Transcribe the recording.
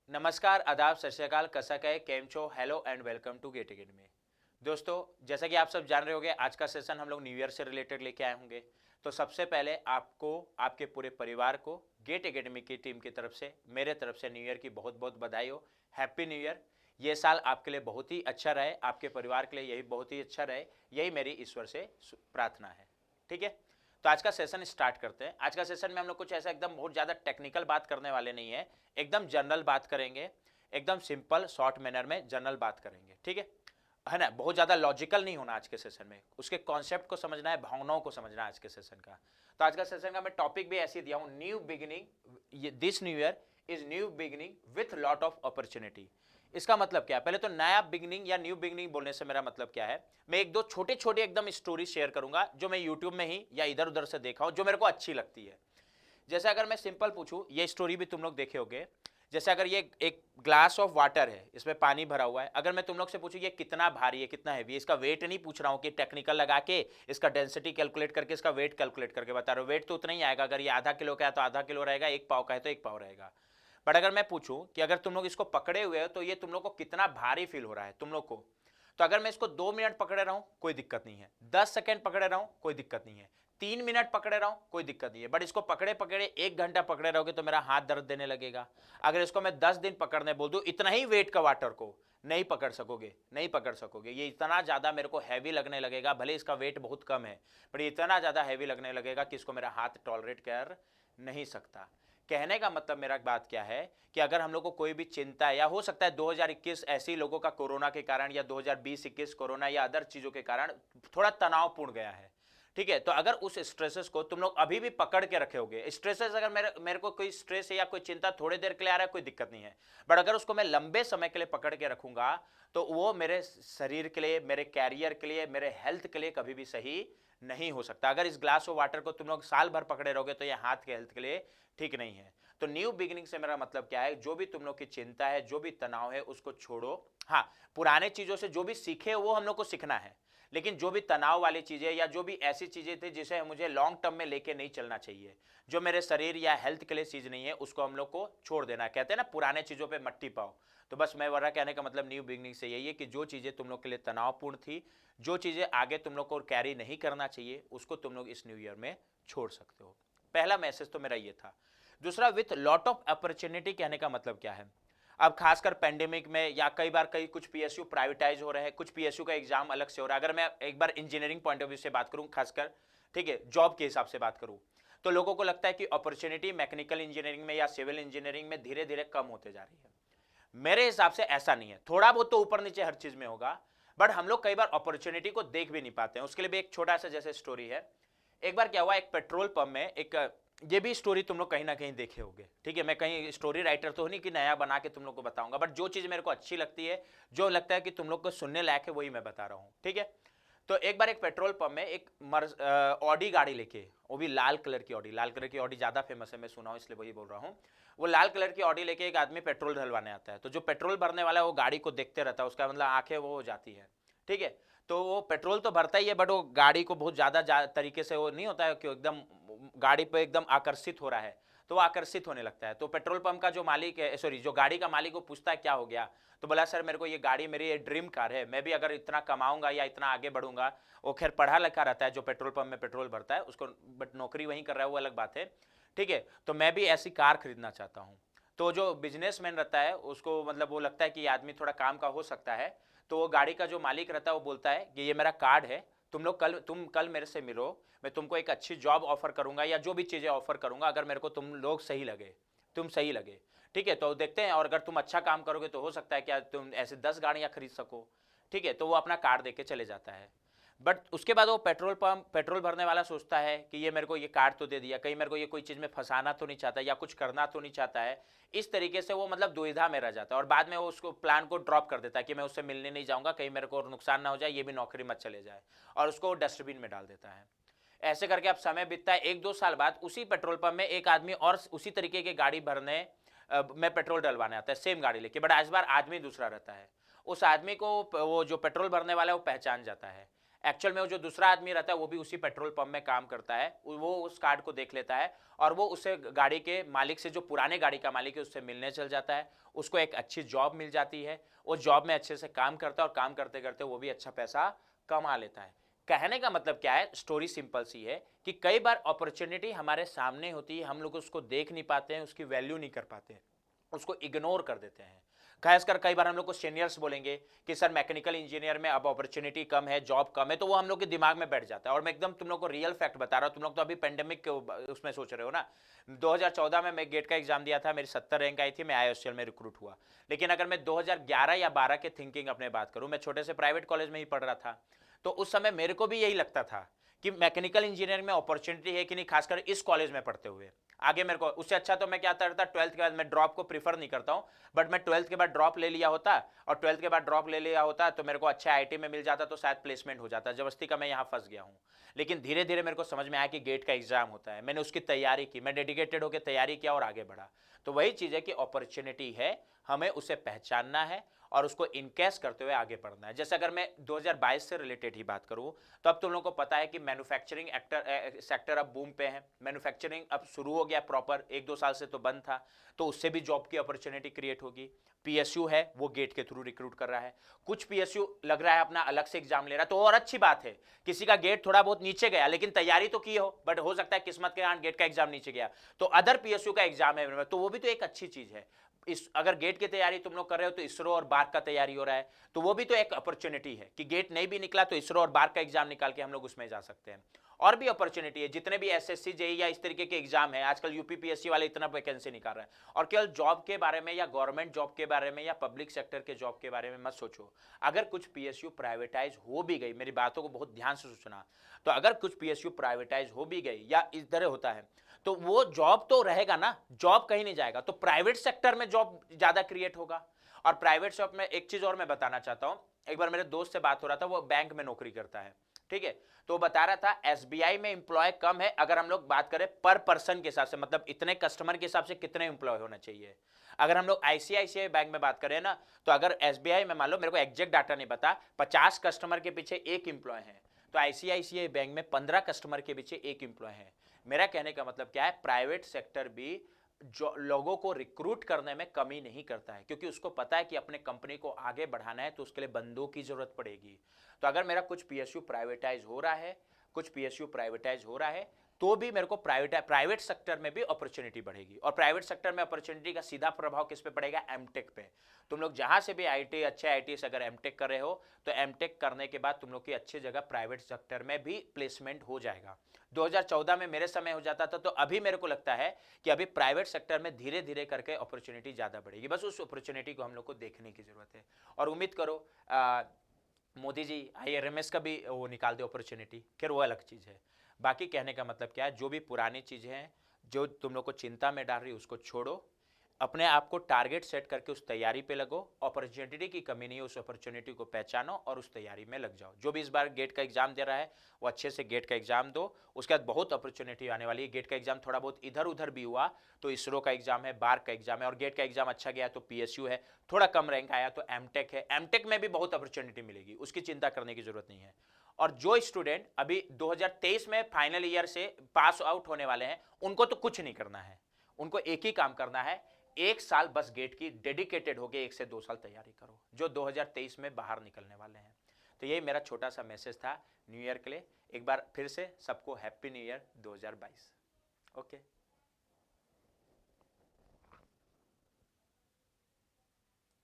नमस्कार, आदाब, सत श्री अकाल, कसक है, केम छो, hello and welcome to Gate academy. दोस्तों, जैसा कि आप सब जान रहे होंगे, आज का सेशन हम लोग न्यू ईयर से रिलेटेड लेके आए होंगे। तो सबसे पहले आपको, आपके पूरे परिवार को गेट अकेडमी की टीम की तरफ से, मेरे तरफ से न्यू ईयर की बहुत बहुत बधाई हो। Happy new year. ये साल आपके लिए बहुत ही अच्छा रहे, आपके परिवार के लिए यही बहुत ही अच्छा रहे, यही मेरी ईश्वर से प्रार्थना है। ठीक है, तो आज का सेशन स्टार्ट करते हैं। आज का सेशन में हम लोग कुछ ऐसा एकदम बहुत ज़्यादा टेक्निकल बात करने वाले नहीं है, एकदम जनरल बात करेंगे, एकदम सिंपल शॉर्ट मैनर में जनरल बात करेंगे। ठीक है ना। बहुत ज़्यादा लॉजिकल नहीं होना आज के सेशन में, उसके कॉन्सेप्ट को समझना है, भावनाओं को समझना है आज के सेशन का। तो आज का सेशन का मैं टॉपिक भी ऐसे दिया हूँ, new beginning, this new year is new beginning with lot of opportunity. इसका मतलब क्या है? पहले तो नया बिगनिंग या न्यू बिगनिंग बोलने से मेरा मतलब क्या है, मैं एक दो छोटे छोटे एकदम स्टोरी शेयर करूंगा जो मैं यूट्यूब में ही या इधर उधर से देखा हूं, जो मेरे को अच्छी लगती है। जैसे अगर मैं सिंपल पूछूं, ये स्टोरी भी तुम लोग देखे होगे। जैसे अगर ये एक ग्लास ऑफ वाटर है, इसमें पानी भरा हुआ है, अगर मैं तुम लोग से पूछूं ये कितना भारी है, कितना हैवी है, इसका वेट नहीं पूछ रहा हूं कि टेक्निकल लगा के इसका डेंसिटी कैलकुलेट करके इसका वेट कैलकुलेट करके बता रहा हूं। वेट तो उतना ही आएगा, अगर ये आधा किलो का है तो आधा किलो रहेगा, एक पाव का है तो एक पाव रहेगा। बट अगर मैं पूछूं कि अगर तुम लोग इसको पकड़े हुए हो तो ये तुम लोग को कितना भारी फील हो रहा है तुम लोग को, तो अगर मैं इसको 2 मिनट पकड़े रहा हूं कोई दिक्कत नहीं है, 10 सेकेंड पकड़े रहा हूं कोई दिक्कत नहीं है, 3 मिनट पकड़े रहा हूं कोई दिक्कत नहीं है। बट इसको पकड़े पकड़े 1 घंटा पकड़े रहोगे तो मेरा हाथ दर्द देने लगेगा। अगर इसको मैं 10 दिन पकड़ने बोल दूं इतना ही वेट का वाटर को, नहीं पकड़ सकोगे, नहीं पकड़ सकोगे। ये इतना ज्यादा मेरे को हैवी लगने लगेगा, भले इसका वेट बहुत कम है, पर ये इतना ज्यादा हैवी लगने लगेगा कि इसको मेरा हाथ टॉलरेट कर नहीं सकता। कहने का मतलब मेरा बात क्या है कि अगर हम लोग को कोई भी चिंता है, या हो सकता है 2021 ऐसे ही लोगों का कोरोना के कारण, या 2020-21 कोरोना या अदर चीजों के कारण थोड़ा तनावपूर्ण गया है। ठीक है, तो अगर उस स्ट्रेसेस को तुम लोग अभी भी पकड़ के रखे होगे, स्ट्रेसेस अगर मेरे को कोई स्ट्रेस है या कोई चिंता थोड़ी देर के लिए आ रहा है कोई दिक्कत नहीं है, बट अगर उसको मैं लंबे समय के लिए पकड़ के रखूंगा तो वो मेरे शरीर के लिए, मेरे कैरियर के लिए, मेरे हेल्थ के लिए कभी भी सही नहीं हो सकता। अगर इस ग्लास ऑफ वाटर को तुम लोग साल भर पकड़े रहोगे तो ये हाथ के हेल्थ के लिए ठीक नहीं है। तो न्यू बिगिनिंग से मेरा मतलब क्या है, जो भी तुम लोग की चिंता है, जो भी तनाव है, उसको छोड़ो। हाँ, पुराने चीजों से जो भी सीखे वो हम लोग को सीखना है, लेकिन जो भी तनाव वाली चीजें या जो भी ऐसी चीजें थी जिसे मुझे लॉन्ग टर्म में लेके नहीं चलना चाहिए, जो मेरे शरीर या हेल्थ के लिए चीज नहीं है, उसको हम लोग को छोड़ देना। कहते हैं ना, पुराने चीजों पे मट्टी पाओ। तो बस मैं वरना कहने का मतलब न्यू बिगनिंग से यही है कि जो चीजें तुम लोग के लिए तनावपूर्ण थी, जो चीजें आगे तुम लोग को कैरी नहीं करना चाहिए, उसको तुम लोग इस न्यू ईयर में छोड़ सकते हो। पहला मैसेज तो मेरा ये था। दूसरा, विथ लॉट ऑफ अपॉर्चुनिटी कहने का मतलब क्या है? अब खासकर पेंडेमिक में, या कई बार कई कुछ पीएसयू प्राइवेटाइज हो रहे हैं, कुछ पीएसयू का एग्जाम अलग से हो रहा है। अगर मैं एक बार इंजीनियरिंग पॉइंट ऑफ व्यू से बात करूं, खासकर ठीक है जॉब के हिसाब से बात करूं, तो लोगों को लगता है कि अपॉर्चुनिटी मैकेनिकल इंजीनियरिंग में या सिविल इंजीनियरिंग में धीरे धीरे कम होते जा रही है। मेरे हिसाब से ऐसा नहीं है, थोड़ा बहुत तो ऊपर नीचे हर चीज में होगा, बट हम लोग कई बार अपॉर्चुनिटी को देख भी नहीं पाते हैं। उसके लिए भी एक छोटा सा जैसे स्टोरी है। एक बार क्या हुआ, एक पेट्रोल पंप में एक, ये भी स्टोरी तुम लोग कहीं ना कहीं देखे होंगे। ठीक है, मैं कहीं स्टोरी राइटर तो नहीं कि नया बना के तुम लोग को बताऊंगा, बट जो चीज मेरे को अच्छी लगती है, जो लगता है कि तुम लोग को सुनने लायक है, वही मैं बता रहा हूँ। ठीक है, तो एक बार एक पेट्रोल पंप में एक ऑडी गाड़ी लेके, वो भी लाल कलर की ऑडी, लाल कलर की ऑडी ज्यादा फेमस है, मैं सुना हूं इसलिए वही बोल रहा हूँ। वो लाल कलर की ऑडी लेके एक आदमी पेट्रोल डलवाने आता है। तो जो पेट्रोल भरने वाला है वो गाड़ी को देखते रहता है, उसका मतलब आंखें वो हो जाती है। ठीक है, तो वो पेट्रोल तो भरता ही है, बट वो गाड़ी को बहुत ज्यादा तरीके से वो नहीं होता है कि एकदम गाड़ी पे एकदम आकर्षित हो रहा है, तो वो आकर्षित होने लगता है। तो पेट्रोल पंप का जो मालिक है, सॉरी जो गाड़ी का मालिक, वो पूछता है क्या हो गया। तो बोला सर मेरे को ये गाड़ी, मेरी ये ड्रीम कार है, मैं भी अगर इतना कमाऊंगा या इतना आगे बढ़ूंगा। वो खैर पढ़ा लिखा रहता है जो पेट्रोल पंप में पेट्रोल भरता है उसको, बट नौकरी वहीं कर रहा है वो अलग बात है। ठीक है, तो मैं भी ऐसी कार खरीदना चाहता हूँ। तो जो बिजनेसमैन रहता है उसको मतलब वो लगता है कि ये आदमी थोड़ा काम का हो सकता है। तो वो गाड़ी का जो मालिक रहता है वो बोलता है कि ये मेरा कार्ड है, तुम कल मेरे से मिलो, मैं तुमको एक अच्छी जॉब ऑफर करूंगा या जो भी चीजें ऑफर करूंगा, अगर मेरे को तुम लोग सही लगे, तुम सही लगे। ठीक है, तो देखते हैं, और अगर तुम अच्छा काम करोगे तो हो सकता है कि तुम ऐसे 10 गाड़ियां खरीद सको। ठीक है, तो वो अपना कार्ड देके चले जाता है। बट उसके बाद वो पेट्रोल भरने वाला सोचता है कि ये मेरे को ये कार्ड तो दे दिया, कहीं मेरे को ये कोई चीज़ में फंसाना तो नहीं चाहता या कुछ करना तो नहीं चाहता है। इस तरीके से वो मतलब दुविधा में रह जाता है, और बाद में वो उसको प्लान को ड्रॉप कर देता है कि मैं उससे मिलने नहीं जाऊंगा, कहीं मेरे को नुकसान ना हो जाए, ये भी नौकरी मत चले जाए, और उसको डस्टबिन में डाल देता है। ऐसे करके अब समय बीतता है, 1-2 साल बाद उसी पेट्रोल पंप में एक आदमी और उसी तरीके की गाड़ी भरने में पेट्रोल डलवाने आता है, सेम गाड़ी लेके, बट इस बार आदमी दूसरा रहता है। उस आदमी को वो जो पेट्रोल भरने वाला है वो पहचान जाता है। एक्चुअल में वो जो दूसरा आदमी रहता है वो भी उसी पेट्रोल पंप में काम करता है, वो उस कार्ड को देख लेता है और वो उसे गाड़ी के मालिक से, जो पुराने गाड़ी का मालिक है, उससे मिलने चल जाता है। उसको एक अच्छी जॉब मिल जाती है, वो जॉब में अच्छे से काम करता है और काम करते करते वो भी अच्छा पैसा कमा लेता है। कहने का मतलब क्या है, स्टोरी सिंपल सी है कि कई बार अपॉर्चुनिटी हमारे सामने होती है, हम लोग उसको देख नहीं पाते हैं, उसकी वैल्यू नहीं कर पाते हैं, उसको इग्नोर कर देते हैं। खासकर कई बार हम लोग को सीनियर्स बोलेंगे कि सर मैकेनिकल इंजीनियर में अब अपॉर्चुनिटी कम है, जॉब कम है, तो वो हम लोग के दिमाग में बैठ जाता है। और मैं एकदम तुम लोग को रियल फैक्ट बता रहा हूँ, तुम लोग तो अभी पेंडेमिक के उसमें सोच रहे हो ना। 2014 में मैं गेट का एग्जाम दिया था, मेरी 70 रैंक आई थी, मैं आईओसीएल में रिक्रूट हुआ। लेकिन अगर मैं 2011 या 12 के थिंकिंग अपने बात करूं, मैं छोटे से प्राइवेट कॉलेज में ही पढ़ रहा था, तो उस समय मेरे को भी यही लगता था कि मैकेनिकल इंजीनियरिंग में अपॉर्चुनिटी है कि नहीं, खासकर इस कॉलेज में पढ़ते हुए। आगे मेरे को उससे अच्छा तो मैं क्या करता, 12th के बाद मैं ड्रॉप को प्रीफर नहीं करता हूं, बट मैं 12th के बाद ड्रॉप ले लिया होता, और 12th के बाद ड्रॉप ले लिया होता तो मेरे को अच्छा आईटी में मिल जाता, तो शायद प्लेसमेंट हो जाता। जबरदस्ती का मैं यहाँ फंस गया हूँ। लेकिन धीरे धीरे मेरे को समझ में आया कि गेट का एग्जाम होता है, मैंने उसकी तैयारी की, मैं डेडिकेटेड होकर तैयारी किया और आगे बढ़ा। तो वही चीज़ है कि अपॉर्चुनिटी है, हमें उसे पहचानना है और उसको इनकेस करते हुए आगे बढ़ना है। जैसे अगर मैं 2022 से रिलेटेड ही बात करूं, तो अब तुम लोगों को पता है कि मैन्युफैक्चरिंग सेक्टर अब बूम पे है, मैन्युफैक्चरिंग अब शुरू हो गया प्रॉपर, 1-2 साल से तो बंद था, तो उससे भी जॉब की अपॉर्चुनिटी क्रिएट होगी। पीएसयू है, वो गेट के थ्रू रिक्रूट कर रहा है। कुछ पीएसयू लग रहा है अपना अलग से एग्जाम ले रहा है, तो और अच्छी बात है। किसी का गेट थोड़ा बहुत नीचे गया, लेकिन तैयारी तो की हो, बट हो सकता है किस्मत के कारण गेट का एग्जाम नीचे गया, तो अदर पीएसयू का एग्जाम है, तो वो भी तो एक अच्छी चीज है। इस अगर गेट की तैयारी तुम लोग कर रहे हो तो इसरो और बार्क का तैयारी हो रहा है, तो वो भी तो एक अपॉर्चुनिटी है कि गेट नहीं भी निकला तो इसरो और बार्क का एग्जाम निकाल के हम लोग उसमें जा सकते हैं। और भी अपॉर्चुनिटी है, जितने भी एसएससी जेई या इस तरीके के एग्जाम है, आजकल यूपीपीएससी वाले इतना वैकेंसी निकाल रहे हैं। और केवल जॉब के बारे में या गवर्नमेंट जॉब के बारे में या पब्लिक सेक्टर के जॉब के बारे में मत सोचो। अगर कुछ पीएसयू प्राइवेटाइज हो भी गई, मेरी बातों को बहुत ध्यान से सोचना, तो अगर कुछ पीएसयू प्राइवेटाइज हो भी गई या इस तरह होता है, तो वो जॉब तो रहेगा ना, जॉब कहीं नहीं जाएगा, तो प्राइवेट सेक्टर में जॉब ज्यादा क्रिएट होगा। और प्राइवेट जॉब में एक चीज और मैं बताना चाहता हूं, एक बार मेरे दोस्त से बात हो रहा था, वो बैंक में नौकरी करता है, ठीक है, तो वो बता रहा था एसबीआई में एम्प्लॉय कम है, अगर हम लोग बात करें पर पर्सन के हिसाब से, मतलब इतने कस्टमर के हिसाब से कितने एम्प्लॉय होना चाहिए। अगर हम लोग आईसीआईसीआई बैंक में बात करें ना, तो अगर एसबीआई में मान लो, मेरे को एग्जैक्ट डाटा नहीं पता, 50 कस्टमर के पीछे एक एम्प्लॉय है, तो आईसीआईसीआई बैंक में 15 कस्टमर के पीछे एक एम्प्लॉय है। मेरा कहने का मतलब क्या है, प्राइवेट सेक्टर भी जो लोगों को रिक्रूट करने में कमी नहीं करता है, क्योंकि उसको पता है कि अपने कंपनी को आगे बढ़ाना है, तो उसके लिए बंदों की जरूरत पड़ेगी। तो अगर मेरा कुछ पीएसयू प्राइवेटाइज हो रहा है, कुछ पीएसयू प्राइवेटाइज हो रहा है, तो भी मेरे को प्राइवेट सेक्टर में भी अपॉर्चुनिटी बढ़ेगी। और प्राइवेट सेक्टर में अपॉर्चुनिटी का सीधा प्रभाव किस पे पड़ेगा, एमटेक पे। तुम लोग जहां से भी आईटी, अच्छे आईटी से अगर एमटेक कर रहे हो, तो एमटेक करने के बाद तुम लोग की अच्छी जगह प्राइवेट सेक्टर में भी प्लेसमेंट हो जाएगा। 2014 में मेरे समय हो जाता था, तो अभी मेरे को लगता है कि अभी प्राइवेट सेक्टर में धीरे धीरे करके अपॉर्चुनिटी ज़्यादा बढ़ेगी। बस उस अपॉर्चुनिटी को हम लोग को देखने की ज़रूरत है। और उम्मीद करो मोदी जी आईआरएमएस का भी वो निकाल दे अपॉर्चुनिटी, फिर वो अलग चीज़ है। बाकी कहने का मतलब क्या है, जो भी पुरानी चीज़ें हैं जो तुम लोग को चिंता में डाल रही है, उसको छोड़ो, अपने आप को टारगेट सेट करके उस तैयारी पे लगो। अपॉर्चुनिटी की कमी नहीं है, उस अपॉर्चुनिटी को पहचानो और उस तैयारी में लग जाओ। जो भी इस बार गेट का एग्जाम दे रहा है, वो अच्छे से गेट का एग्जाम दो, उसके बाद बहुत अपॉर्चुनिटी आने वाली है। गेट का एग्जाम थोड़ा बहुत इधर उधर भी हुआ तो इसरो का एग्जाम है, बार्क का एग्जाम है, और गेट का एग्जाम अच्छा गया तो पीएसयू है, थोड़ा कम रैंक आया तो एमटेक है, एमटेक में भी बहुत अपॉर्चुनिटी मिलेगी, उसकी चिंता करने की जरूरत नहीं है। और जो स्टूडेंट अभी 2023 में फाइनल ईयर से पास आउट होने वाले हैं, उनको तो कुछ नहीं करना है, उनको एक ही काम करना है, 1 साल बस गेट की डेडिकेटेड होके 1 से 2 साल तैयारी करो, जो 2023 में बाहर निकलने वाले हैं। तो यही मेरा छोटा सा मैसेज था न्यू ईयर के लिए। एक बार फिर से सबको हैप्पी न्यू ईयर 2022। ओके।